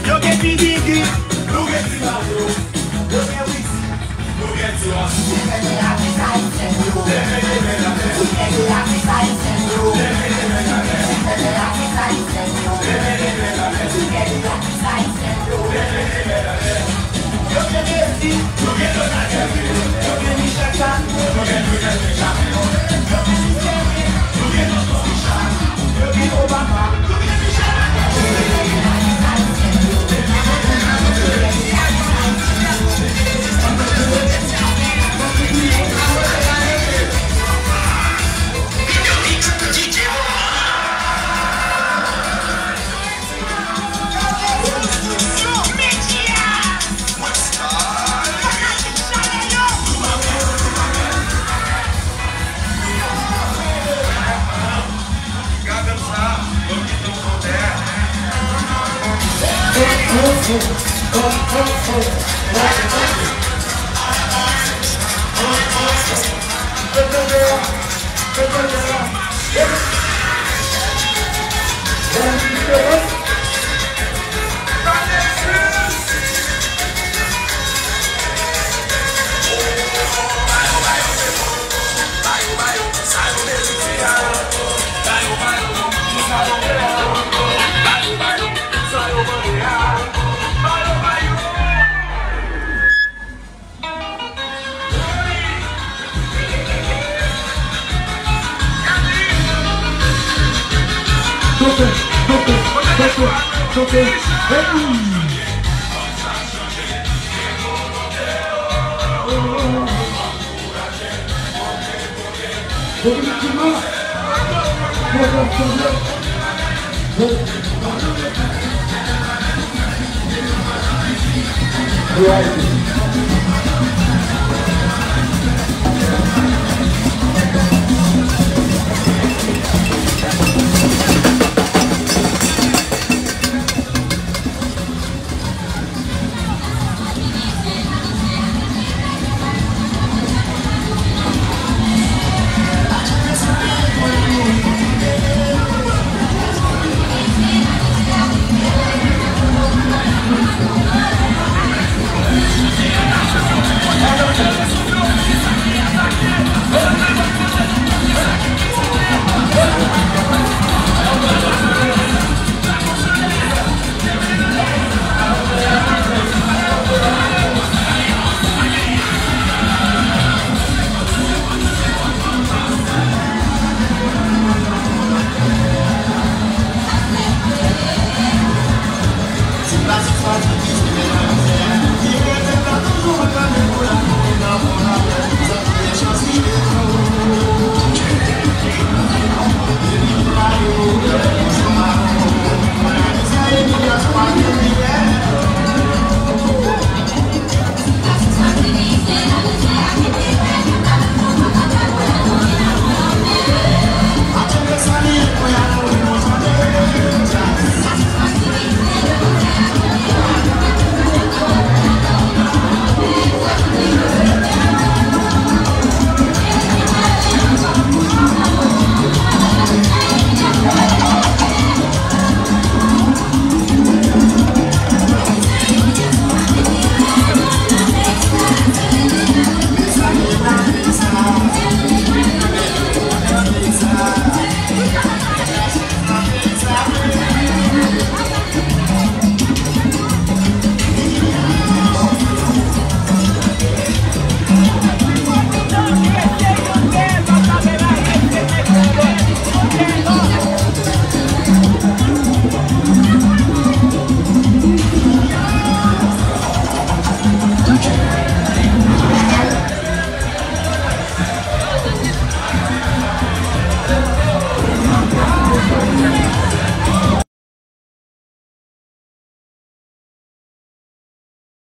Yo get PDD,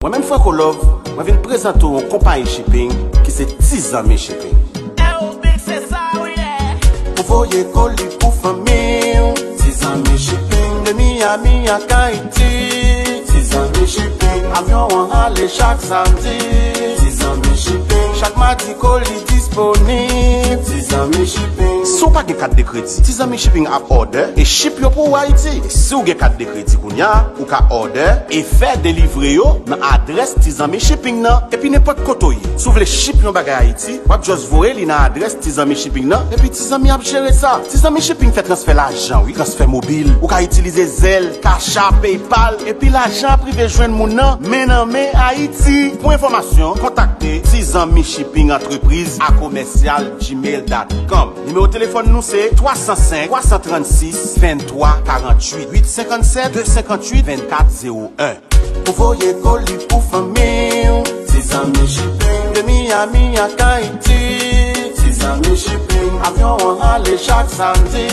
Moi-même, Franco Love, je viens présenter une compagnie shipping qui c'est 10 ans shipping. Pour voyer colis pour famille, 10 ans shipping. De Miami à Haïti, 10 ans shipping. Avion en aller chaque samedi, 10 ans shipping. Chaque mardi colis disponible, 10 ans shipping. Si vous n'avez pas de carte de crédit, tes amis shipping à order et ship yo pour Haïti. Et si vous avez carte de crédit, vous avez order et faire délivrer yo dans l'adresse tes amis shipping nan. Et puis n'importe quoi. Si vous voulez ship yon bagay Haïti, vous pouvez juste voir dans l'adresse tes amis shipping nan. Et puis tes amis a gérer ça. Tes amis shipping fait transfert l'argent, oui, transfert mobile. Vous pouvez utiliser Zelle, Cacha, PayPal. Et puis l'argent privé joindre mon nan, mais Haïti. Pour information, contactez tes amis shipping entreprise à commercial@gmail.com. Numéro de téléphone nous c'est 305 336 23 48 857 258 24 01. Vous voyez colis pour famille, tes amis shipping de Miami à Haïti. Tes amis shipping, avion en aller chaque samedi.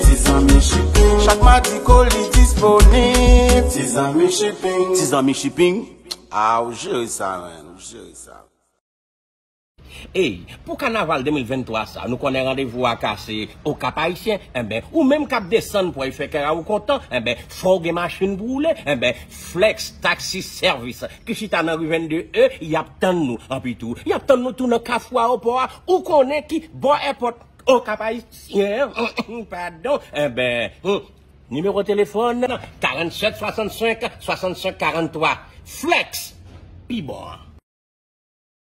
Tes amis shipping, chaque mardi colis disponible. Tes amis shipping, tes amis shipping. Ah, vous gérez ça, man, vous gérez ça. Hey, pour Kanaval 2023, ça, nous connaissons rendez-vous à casser au Cap-Haitien, ou même Cap descendre pour y faire qu'à ou content, faut des machines brûlées, flex taxi service, que si t'as dans rue 22E, il y a tant nous, en plus tout, il y a tant nous tout dans Kafwa au port, ou connaît qui, bon airport au Cap-Haitien, pardon, numéro de téléphone, 47 65 65 43, flex, puis bon.